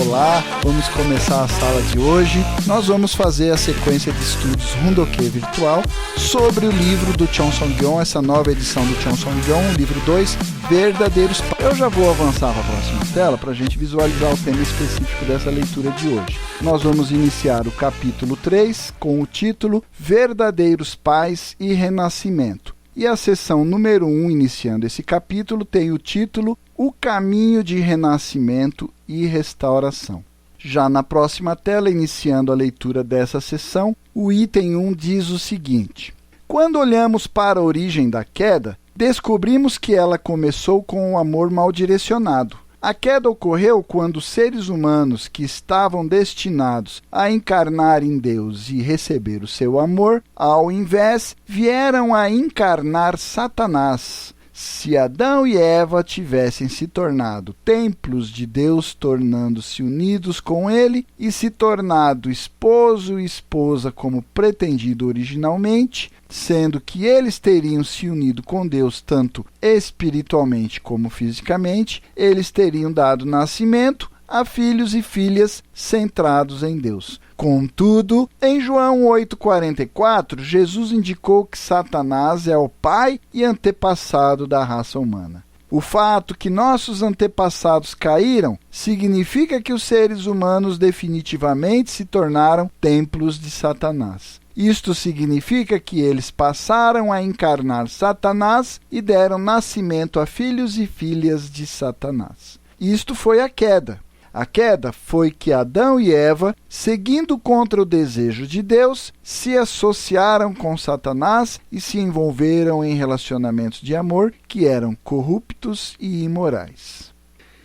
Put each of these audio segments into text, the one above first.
Olá, vamos começar a sala de hoje. Nós vamos fazer a sequência de estudos Rundoque Virtual sobre o livro do Cheon Song-yeon, essa nova edição do Cheon Song-yeon, livro 2, Verdadeiros Pais. Eu já vou avançar para a próxima tela para a gente visualizar o tema específico dessa leitura de hoje. Nós vamos iniciar o capítulo 3 com o título Verdadeiros Pais e Renascimento. E a seção número 1, iniciando esse capítulo, tem o título O Caminho de Renascimento e Restauração. Já na próxima tela, iniciando a leitura dessa seção, o item 1 diz o seguinte: quando olhamos para a origem da queda, descobrimos que ela começou com um amor mal direcionado. A queda ocorreu quando seres humanos que estavam destinados a encarnar em Deus e receber o seu amor, ao invés, vieram a encarnar Satanás. Se Adão e Eva tivessem se tornado templos de Deus, tornando-se unidos com ele, e se tornado esposo e esposa como pretendido originalmente, sendo que eles teriam se unido com Deus tanto espiritualmente como fisicamente, eles teriam dado nascimento a filhos e filhas centrados em Deus. Contudo, em João 8,44, Jesus indicou que Satanás é o pai e antepassado da raça humana. O fato que nossos antepassados caíram significa que os seres humanos definitivamente se tornaram templos de Satanás. Isto significa que eles passaram a encarnar Satanás e deram nascimento a filhos e filhas de Satanás. Isto foi a queda. A queda foi que Adão e Eva, seguindo contra o desejo de Deus, se associaram com Satanás e se envolveram em relacionamentos de amor que eram corruptos e imorais.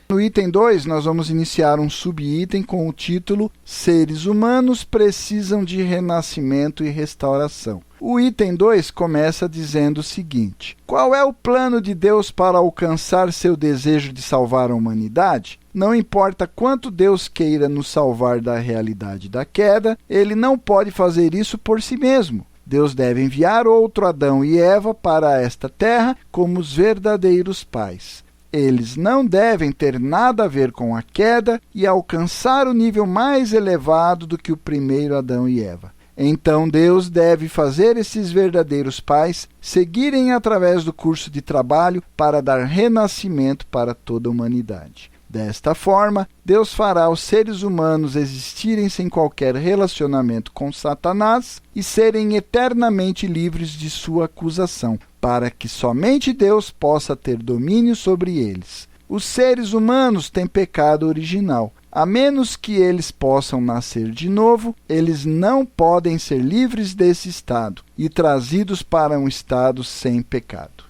No item 2, nós vamos iniciar um subitem com o título Seres humanos precisam de renascimento e restauração. O item 2 começa dizendo o seguinte: qual é o plano de Deus para alcançar seu desejo de salvar a humanidade? Não importa quanto Deus queira nos salvar da realidade da queda, ele não pode fazer isso por si mesmo. Deus deve enviar outro Adão e Eva para esta terra como os verdadeiros pais. Eles não devem ter nada a ver com a queda e alcançar o nível mais elevado do que o primeiro Adão e Eva. Então Deus deve fazer esses verdadeiros pais seguirem através do curso de trabalho para dar renascimento para toda a humanidade. Desta forma, Deus fará os seres humanos existirem sem qualquer relacionamento com Satanás e serem eternamente livres de sua acusação, para que somente Deus possa ter domínio sobre eles. Os seres humanos têm pecado original. A menos que eles possam nascer de novo, eles não podem ser livres desse estado e trazidos para um estado sem pecado.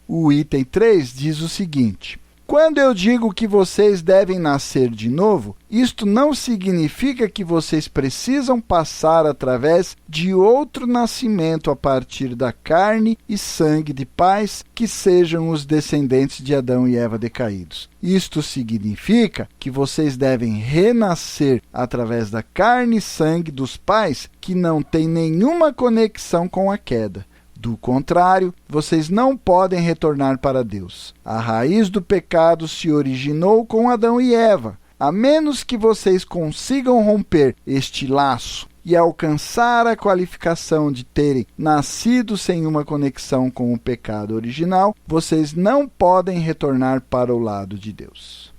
O item 3 diz o seguinte: quando eu digo que vocês devem nascer de novo, isto não significa que vocês precisam passar através de outro nascimento a partir da carne e sangue de pais que sejam os descendentes de Adão e Eva decaídos. Isto significa que vocês devem renascer através da carne e sangue dos pais que não têm nenhuma conexão com a queda. Do contrário, vocês não podem retornar para Deus. A raiz do pecado se originou com Adão e Eva. A menos que vocês consigam romper este laço e alcançar a qualificação de terem nascido sem uma conexão com o pecado original, vocês não podem retornar para o lado de Deus.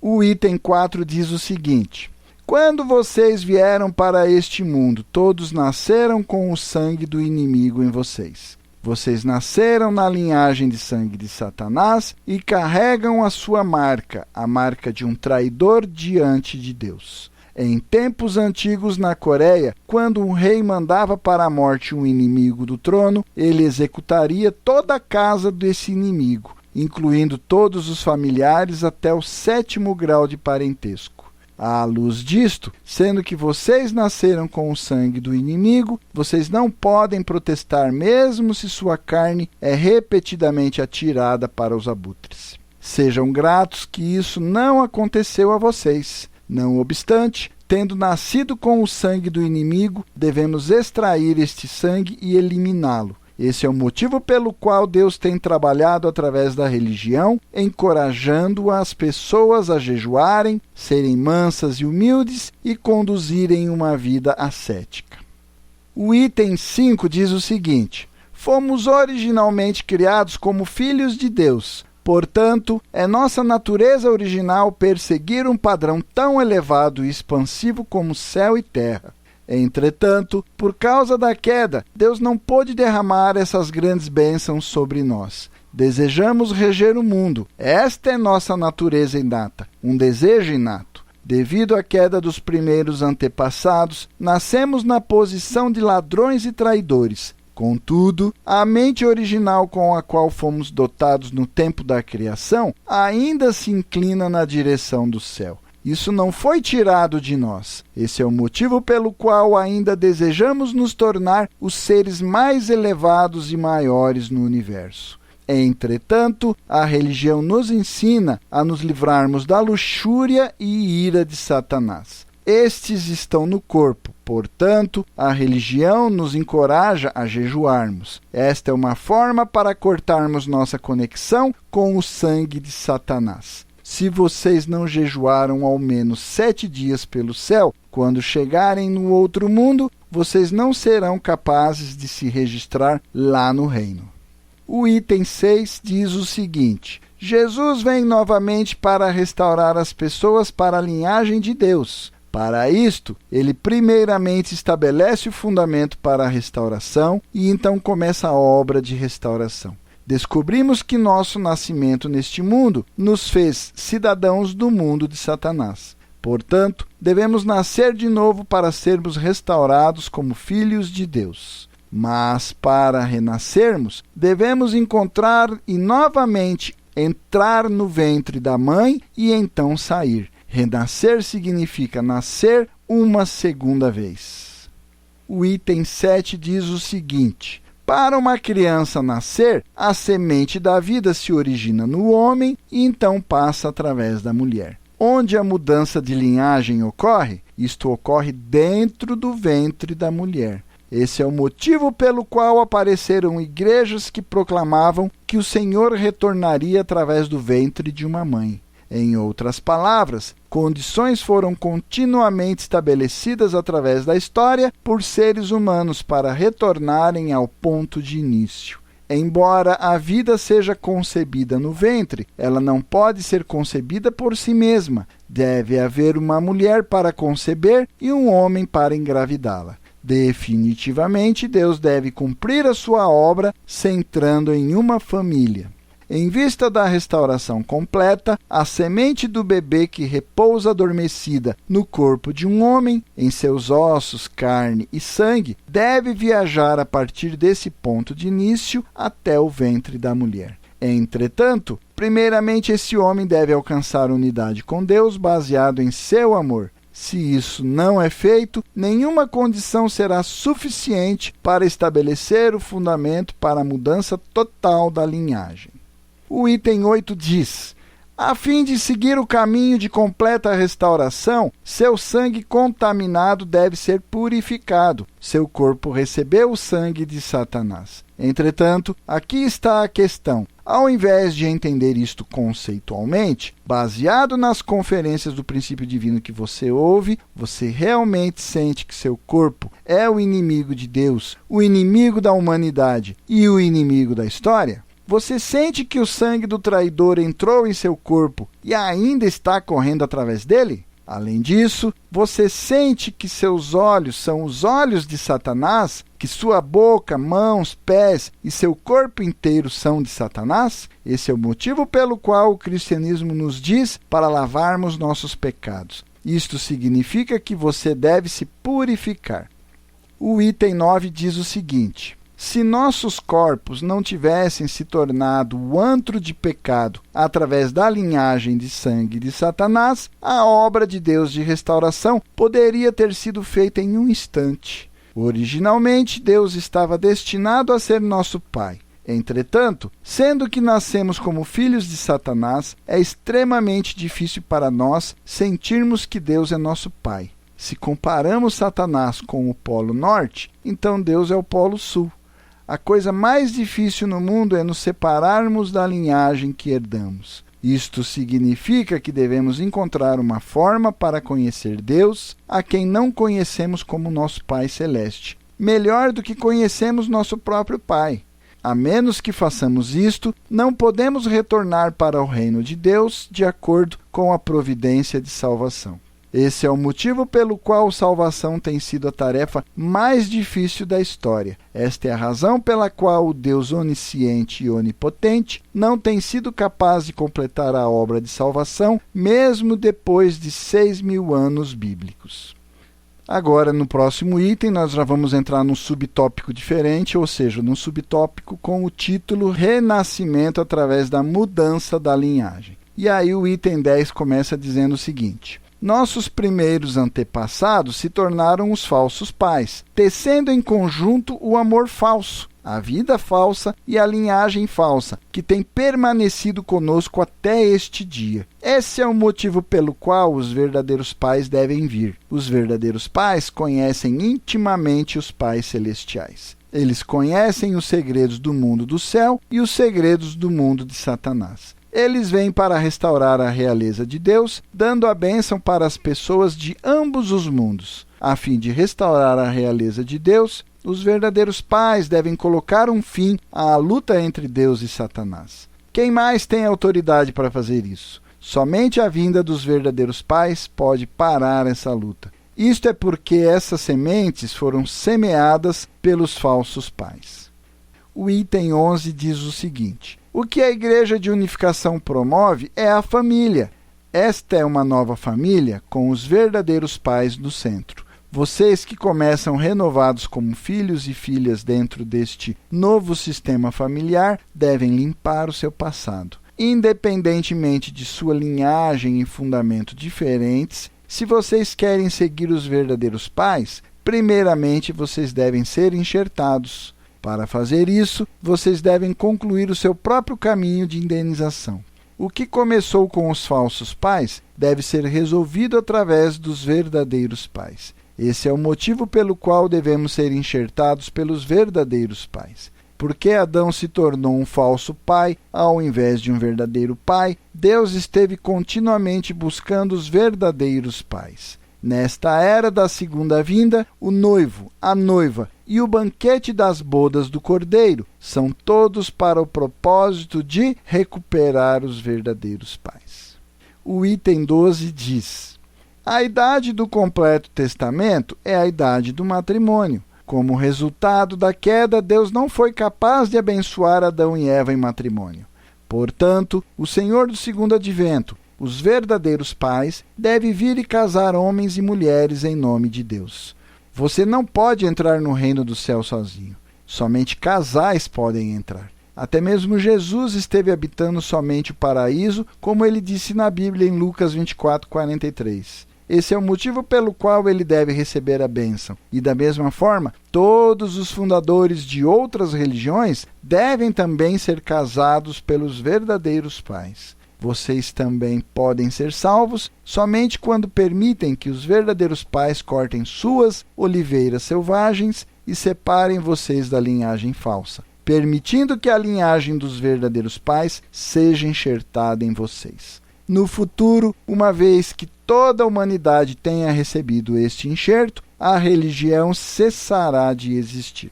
O item 4 diz o seguinte: quando vocês vieram para este mundo, todos nasceram com o sangue do inimigo em vocês. Vocês nasceram na linhagem de sangue de Satanás e carregam a sua marca, a marca de um traidor diante de Deus. Em tempos antigos na Coreia, quando um rei mandava para a morte um inimigo do trono, ele executaria toda a casa desse inimigo, incluindo todos os familiares até o 7º grau de parentesco. À luz disto, sendo que vocês nasceram com o sangue do inimigo, vocês não podem protestar mesmo se sua carne é repetidamente atirada para os abutres. Sejam gratos que isso não aconteceu a vocês. Não obstante, tendo nascido com o sangue do inimigo, devemos extrair este sangue e eliminá-lo. Esse é o motivo pelo qual Deus tem trabalhado através da religião, encorajando as pessoas a jejuarem, serem mansas e humildes e conduzirem uma vida ascética. O item 5 diz o seguinte: fomos originalmente criados como filhos de Deus. Portanto, é nossa natureza original perseguir um padrão tão elevado e expansivo como céu e terra. Entretanto, por causa da queda, Deus não pôde derramar essas grandes bênçãos sobre nós. Desejamos reger o mundo. Esta é nossa natureza inata, um desejo inato. Devido à queda dos primeiros antepassados, nascemos na posição de ladrões e traidores. Contudo, a mente original com a qual fomos dotados no tempo da criação ainda se inclina na direção do céu. Isso não foi tirado de nós. Esse é o motivo pelo qual ainda desejamos nos tornar os seres mais elevados e maiores no universo. Entretanto, a religião nos ensina a nos livrarmos da luxúria e ira de Satanás. Estes estão no corpo, portanto, a religião nos encoraja a jejuarmos. Esta é uma forma para cortarmos nossa conexão com o sangue de Satanás. Se vocês não jejuaram ao menos 7 dias pelo céu, quando chegarem no outro mundo, vocês não serão capazes de se registrar lá no reino. O item 6 diz o seguinte: Jesus vem novamente para restaurar as pessoas para a linhagem de Deus. Para isto, ele primeiramente estabelece o fundamento para a restauração e então começa a obra de restauração. Descobrimos que nosso nascimento neste mundo nos fez cidadãos do mundo de Satanás. Portanto, devemos nascer de novo para sermos restaurados como filhos de Deus. Mas, para renascermos, devemos encontrar e novamente entrar no ventre da mãe e então sair. Renascer significa nascer uma segunda vez. O item 7 diz o seguinte: para uma criança nascer, a semente da vida se origina no homem e então passa através da mulher. Onde a mudança de linhagem ocorre, isto ocorre dentro do ventre da mulher. Esse é o motivo pelo qual apareceram igrejas que proclamavam que o Senhor retornaria através do ventre de uma mãe. Em outras palavras, condições foram continuamente estabelecidas através da história por seres humanos para retornarem ao ponto de início. Embora a vida seja concebida no ventre, ela não pode ser concebida por si mesma. Deve haver uma mulher para conceber e um homem para engravidá-la. Definitivamente, Deus deve cumprir a sua obra centrando em uma família. Em vista da restauração completa, a semente do bebê que repousa adormecida no corpo de um homem, em seus ossos, carne e sangue, deve viajar a partir desse ponto de início até o ventre da mulher. Entretanto, primeiramente esse homem deve alcançar unidade com Deus baseado em seu amor. Se isso não é feito, nenhuma condição será suficiente para estabelecer o fundamento para a mudança total da linhagem. O item 8 diz: a fim de seguir o caminho de completa restauração, seu sangue contaminado deve ser purificado. Seu corpo recebeu o sangue de Satanás. Entretanto, aqui está a questão. Ao invés de entender isto conceitualmente, baseado nas conferências do princípio divino que você ouve, você realmente sente que seu corpo é o inimigo de Deus, o inimigo da humanidade e o inimigo da história? Você sente que o sangue do traidor entrou em seu corpo e ainda está correndo através dele? Além disso, você sente que seus olhos são os olhos de Satanás? Que sua boca, mãos, pés e seu corpo inteiro são de Satanás? Esse é o motivo pelo qual o cristianismo nos diz para lavarmos nossos pecados. Isto significa que você deve se purificar. O item 9 diz o seguinte: se nossos corpos não tivessem se tornado o antro de pecado através da linhagem de sangue de Satanás, a obra de Deus de restauração poderia ter sido feita em um instante. Originalmente, Deus estava destinado a ser nosso Pai. Entretanto, sendo que nascemos como filhos de Satanás, é extremamente difícil para nós sentirmos que Deus é nosso Pai. Se comparamos Satanás com o Polo Norte, então Deus é o Polo Sul. A coisa mais difícil no mundo é nos separarmos da linhagem que herdamos. Isto significa que devemos encontrar uma forma para conhecer Deus, a quem não conhecemos como nosso Pai Celeste, melhor do que conhecemos nosso próprio Pai. A menos que façamos isto, não podemos retornar para o reino de Deus de acordo com a providência de salvação. Esse é o motivo pelo qual salvação tem sido a tarefa mais difícil da história. Esta é a razão pela qual o Deus onisciente e onipotente não tem sido capaz de completar a obra de salvação, mesmo depois de 6.000 anos bíblicos. Agora, no próximo item, nós já vamos entrar num subtópico diferente, ou seja, num subtópico com o título Renascimento através da mudança da linhagem. E aí o item 10 começa dizendo o seguinte: nossos primeiros antepassados se tornaram os falsos pais, tecendo em conjunto o amor falso, a vida falsa e a linhagem falsa, que tem permanecido conosco até este dia. Esse é o motivo pelo qual os verdadeiros pais devem vir. Os verdadeiros pais conhecem intimamente os pais celestiais. Eles conhecem os segredos do mundo do céu e os segredos do mundo de Satanás. Eles vêm para restaurar a realeza de Deus, dando a bênção para as pessoas de ambos os mundos. A fim de restaurar a realeza de Deus, os verdadeiros pais devem colocar um fim à luta entre Deus e Satanás. Quem mais tem autoridade para fazer isso? Somente a vinda dos verdadeiros pais pode parar essa luta. Isto é porque essas sementes foram semeadas pelos falsos pais. O item 11 diz o seguinte: o que a Igreja de Unificação promove é a família. Esta é uma nova família com os verdadeiros pais no centro. Vocês que começam renovados como filhos e filhas dentro deste novo sistema familiar devem limpar o seu passado. Independentemente de sua linhagem e fundamento diferentes, se vocês querem seguir os verdadeiros pais, primeiramente vocês devem ser enxertados. Para fazer isso, vocês devem concluir o seu próprio caminho de indenização. O que começou com os falsos pais deve ser resolvido através dos verdadeiros pais. Esse é o motivo pelo qual devemos ser enxertados pelos verdadeiros pais. Porque Adão se tornou um falso pai, ao invés de um verdadeiro pai, Deus esteve continuamente buscando os verdadeiros pais. Nesta era da segunda vinda, o noivo, a noiva e o banquete das bodas do Cordeiro são todos para o propósito de recuperar os verdadeiros pais. O item 12 diz: a idade do completo testamento é a idade do matrimônio. Como resultado da queda, Deus não foi capaz de abençoar Adão e Eva em matrimônio. Portanto, o Senhor do segundo advento, os verdadeiros pais, deve vir e casar homens e mulheres em nome de Deus. Você não pode entrar no reino do céu sozinho. Somente casais podem entrar. Até mesmo Jesus esteve habitando somente o paraíso, como ele disse na Bíblia em Lucas 24:43. Esse é o motivo pelo qual ele deve receber a bênção. E da mesma forma, todos os fundadores de outras religiões devem também ser casados pelos verdadeiros pais. Vocês também podem ser salvos somente quando permitem que os verdadeiros pais cortem suas oliveiras selvagens e separem vocês da linhagem falsa, permitindo que a linhagem dos verdadeiros pais seja enxertada em vocês. No futuro, uma vez que toda a humanidade tenha recebido este enxerto, a religião cessará de existir.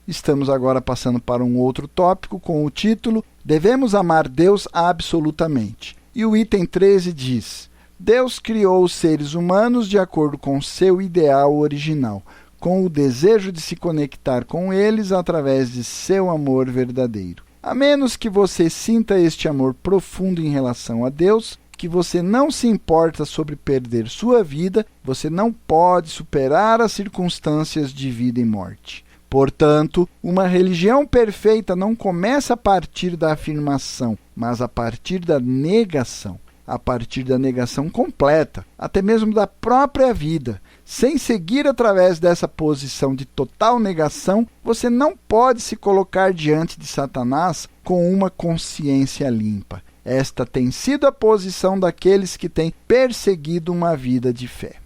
Estamos agora passando para um outro tópico com o título Devemos amar Deus absolutamente. E o item 13 diz: Deus criou os seres humanos de acordo com seu ideal original, com o desejo de se conectar com eles através de seu amor verdadeiro. A menos que você sinta este amor profundo em relação a Deus, que você não se importa sobre perder sua vida, você não pode superar as circunstâncias de vida e morte. Portanto, uma religião perfeita não começa a partir da afirmação, mas a partir da negação. A partir da negação completa, até mesmo da própria vida. Sem seguir através dessa posição de total negação, você não pode se colocar diante de Satanás com uma consciência limpa. Esta tem sido a posição daqueles que têm perseguido uma vida de fé.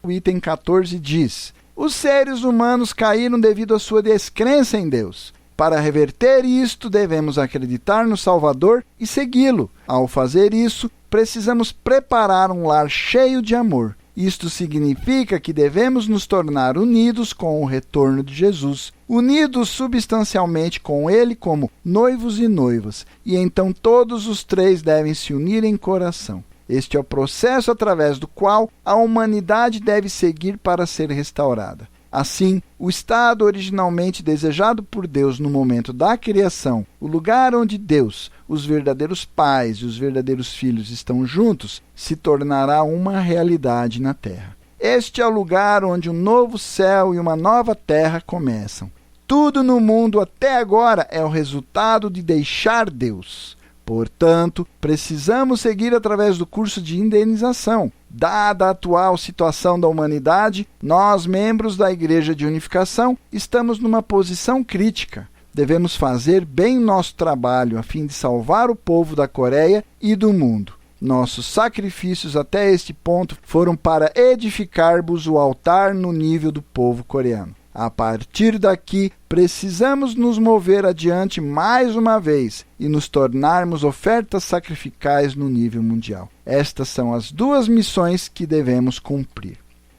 O item 14 diz: Os seres humanos caíram devido à sua descrença em Deus. Para reverter isto, devemos acreditar no Salvador e segui-lo. Ao fazer isso, precisamos preparar um lar cheio de amor. Isto significa que devemos nos tornar unidos com o retorno de Jesus, unidos substancialmente com Ele como noivos e noivas, e então todos os três devem se unir em coração. Este é o processo através do qual a humanidade deve seguir para ser restaurada. Assim, o estado originalmente desejado por Deus no momento da criação, o lugar onde Deus, os verdadeiros pais e os verdadeiros filhos estão juntos, se tornará uma realidade na Terra. Este é o lugar onde um novo céu e uma nova terra começam. Tudo no mundo até agora é o resultado de deixar Deus. Portanto, precisamos seguir através do curso de indenização. Dada a atual situação da humanidade, nós, membros da Igreja de Unificação, estamos numa posição crítica. Devemos fazer bem nosso trabalho a fim de salvar o povo da Coreia e do mundo. Nossos sacrifícios até este ponto foram para edificarmos o altar no nível do povo coreano. A partir daqui, precisamos nos mover adiante mais uma vez e nos tornarmos ofertas sacrificais no nível mundial. Estas são as duas missões que devemos cumprir.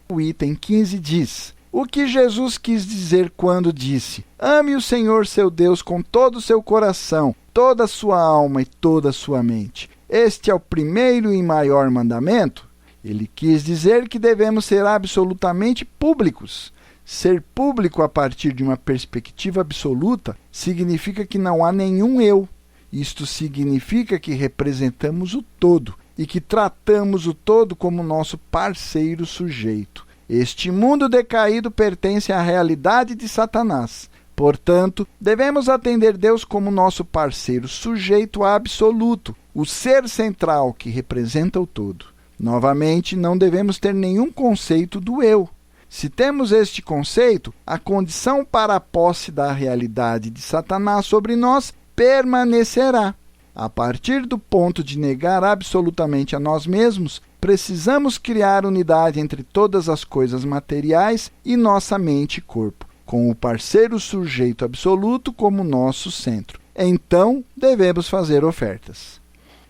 O item 15 diz: o que Jesus quis dizer quando disse: ame o Senhor seu Deus com todo o seu coração, toda a sua alma e toda a sua mente. Este é o primeiro e maior mandamento. Ele quis dizer que devemos ser absolutamente públicos. Ser público a partir de uma perspectiva absoluta significa que não há nenhum eu. Isto significa que representamos o todo e que tratamos o todo como nosso parceiro sujeito. Este mundo decaído pertence à realidade de Satanás. Portanto, devemos atender Deus como nosso parceiro sujeito absoluto, o ser central que representa o todo. Novamente, não devemos ter nenhum conceito do eu. Se temos este conceito, a condição para a posse da realidade de Satanás sobre nós permanecerá. A partir do ponto de negar absolutamente a nós mesmos, precisamos criar unidade entre todas as coisas materiais e nossa mente e corpo, com o parceiro sujeito absoluto como nosso centro. Então, devemos fazer ofertas.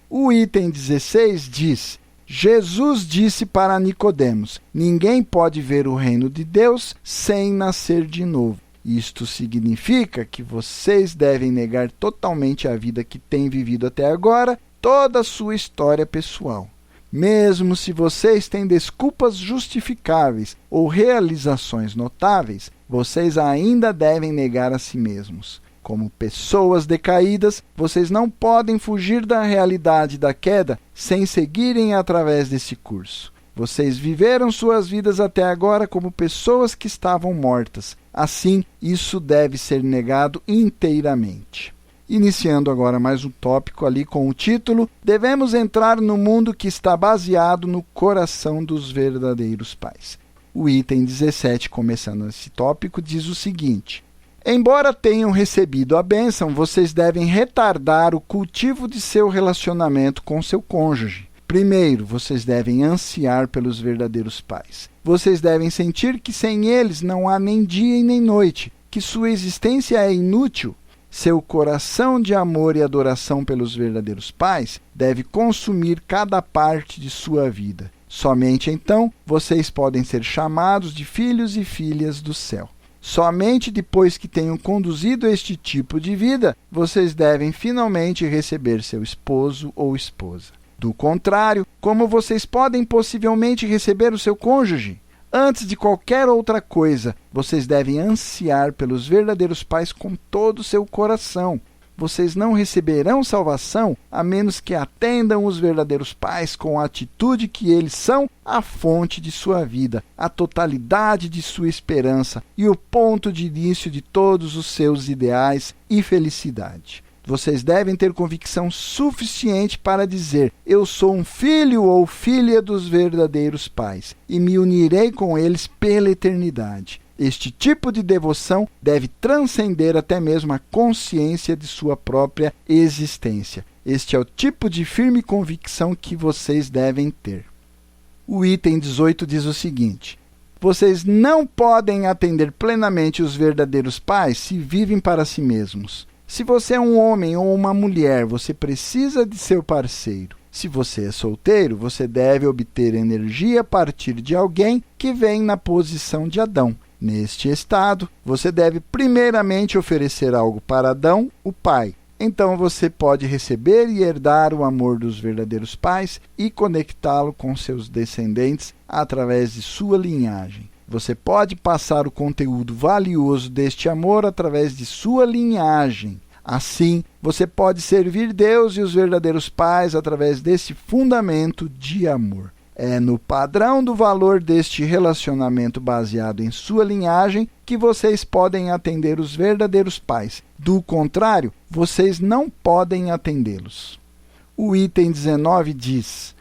O item 16 diz: Jesus disse para Nicodemos: ninguém pode ver o reino de Deus sem nascer de novo. Isto significa que vocês devem negar totalmente a vida que têm vivido até agora, toda a sua história pessoal. Mesmo se vocês têm desculpas justificáveis ou realizações notáveis, vocês ainda devem negar a si mesmos. Como pessoas decaídas, vocês não podem fugir da realidade da queda sem seguirem através desse curso. Vocês viveram suas vidas até agora como pessoas que estavam mortas. Assim, isso deve ser negado inteiramente. Iniciando agora mais um tópico ali com o título: devemos entrar no mundo que está baseado no coração dos verdadeiros pais. O item 17, começando esse tópico, diz o seguinte: embora tenham recebido a bênção, vocês devem retardar o cultivo de seu relacionamento com seu cônjuge. Primeiro, vocês devem ansiar pelos verdadeiros pais. Vocês devem sentir que sem eles não há nem dia e nem noite, que sua existência é inútil. Seu coração de amor e adoração pelos verdadeiros pais deve consumir cada parte de sua vida. Somente então vocês podem ser chamados de filhos e filhas do céu. Somente depois que tenham conduzido este tipo de vida, vocês devem finalmente receber seu esposo ou esposa. Do contrário, como vocês podem possivelmente receber o seu cônjuge? Antes de qualquer outra coisa, vocês devem ansiar pelos verdadeiros pais com todo o seu coração. Vocês não receberão salvação a menos que atendam os verdadeiros pais com a atitude que eles são a fonte de sua vida, a totalidade de sua esperança e o ponto de início de todos os seus ideais e felicidade. Vocês devem ter convicção suficiente para dizer: eu sou um filho ou filha dos verdadeiros pais e me unirei com eles pela eternidade. Este tipo de devoção deve transcender até mesmo a consciência de sua própria existência. Este é o tipo de firme convicção que vocês devem ter. O item 18 diz o seguinte: Vocês não podem atender plenamente os verdadeiros pais se vivem para si mesmos. Se você é um homem ou uma mulher, você precisa de seu parceiro. Se você é solteiro, você deve obter energia a partir de alguém que vem na posição de Adão. Neste estado, você deve primeiramente oferecer algo para Adão, o pai. Então você pode receber e herdar o amor dos verdadeiros pais e conectá-lo com seus descendentes através de sua linhagem. Você pode passar o conteúdo valioso deste amor através de sua linhagem. Assim, você pode servir Deus e os verdadeiros pais através desse fundamento de amor. É no padrão do valor deste relacionamento baseado em sua linhagem que vocês podem atender os verdadeiros pais. Do contrário, vocês não podem atendê-los. O item 19 diz: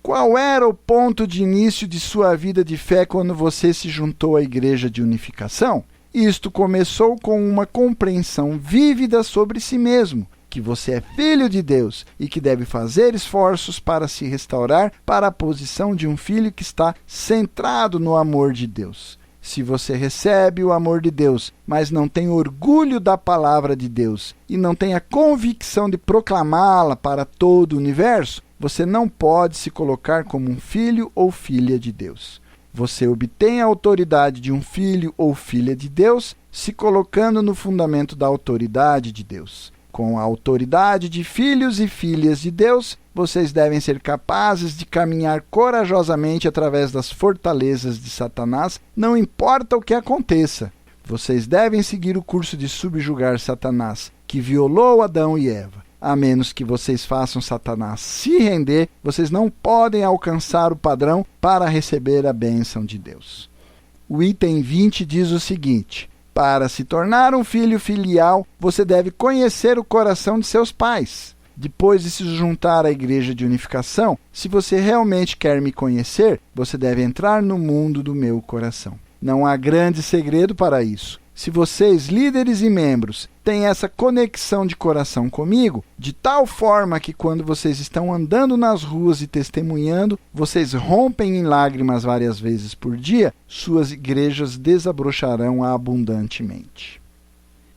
qual era o ponto de início de sua vida de fé quando você se juntou à Igreja de Unificação? Isto começou com uma compreensão vívida sobre si mesmo, que você é filho de Deus e que deve fazer esforços para se restaurar para a posição de um filho que está centrado no amor de Deus. Se você recebe o amor de Deus, mas não tem orgulho da palavra de Deus e não tem a convicção de proclamá-la para todo o universo, você não pode se colocar como um filho ou filha de Deus. Você obtém a autoridade de um filho ou filha de Deus se colocando no fundamento da autoridade de Deus. Com a autoridade de filhos e filhas de Deus, vocês devem ser capazes de caminhar corajosamente através das fortalezas de Satanás, não importa o que aconteça. Vocês devem seguir o curso de subjugar Satanás, que violou Adão e Eva. A menos que vocês façam Satanás se render, vocês não podem alcançar o padrão para receber a bênção de Deus. O item 20 diz o seguinte: para se tornar um filho filial, você deve conhecer o coração de seus pais. Depois de se juntar à Igreja de Unificação, se você realmente quer me conhecer, você deve entrar no mundo do meu coração. Não há grande segredo para isso. Se vocês, líderes e membros, têm essa conexão de coração comigo, de tal forma que quando vocês estão andando nas ruas e testemunhando, vocês rompem em lágrimas várias vezes por dia, suas igrejas desabrocharão abundantemente.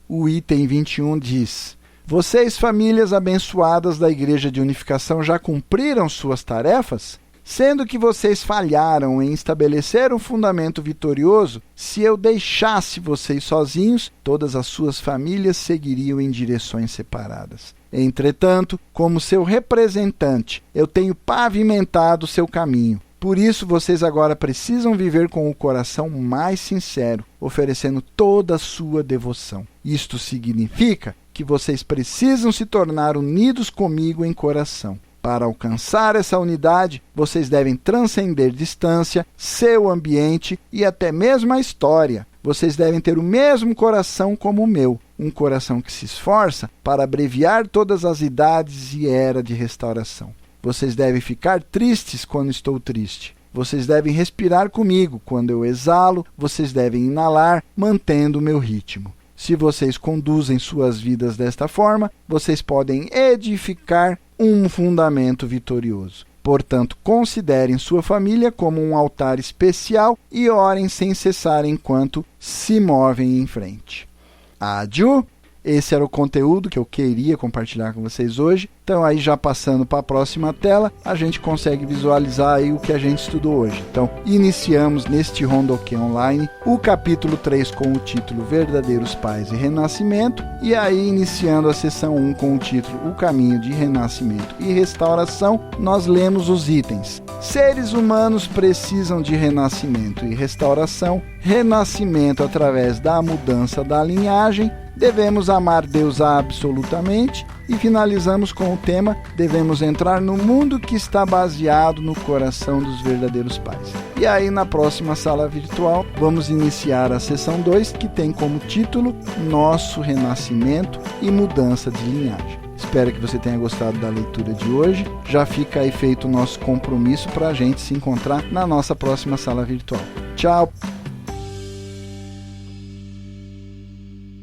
O item 21 diz: vocês, famílias abençoadas da Igreja de Unificação, já cumpriram suas tarefas? Sendo que vocês falharam em estabelecer um fundamento vitorioso, se eu deixasse vocês sozinhos, todas as suas famílias seguiriam em direções separadas. Entretanto, como seu representante, eu tenho pavimentado seu caminho. Por isso, vocês agora precisam viver com o coração mais sincero, oferecendo toda a sua devoção. Isto significa que vocês precisam se tornar unidos comigo em coração. Para alcançar essa unidade, vocês devem transcender distância, seu ambiente e até mesmo a história. Vocês devem ter o mesmo coração como o meu, um coração que se esforça para abreviar todas as idades e era de restauração. Vocês devem ficar tristes quando estou triste. Vocês devem respirar comigo quando eu exalo. Vocês devem inalar, mantendo o meu ritmo. Se vocês conduzem suas vidas desta forma, vocês podem edificar um fundamento vitorioso. Portanto, considerem sua família como um altar especial e orem sem cessar enquanto se movem em frente. Adiu! Esse era o conteúdo que eu queria compartilhar com vocês hoje. Então, aí já passando para a próxima tela, a gente consegue visualizar aí o que a gente estudou hoje. Então, iniciamos neste Rondoquê Online o capítulo 3 com o título Verdadeiros Pais e Renascimento. E aí, iniciando a sessão 1 com o título O Caminho de Renascimento e Restauração, nós lemos os itens. Seres humanos precisam de renascimento e restauração. Renascimento através da mudança da linhagem. Devemos amar Deus absolutamente e finalizamos com o tema: devemos entrar no mundo que está baseado no coração dos verdadeiros pais. E aí, na próxima sala virtual, vamos iniciar a sessão 2, que tem como título Nosso Renascimento e Mudança de Linhagem. Espero que você tenha gostado da leitura de hoje. Já fica aí feito o nosso compromisso para a gente se encontrar na nossa próxima sala virtual. Tchau!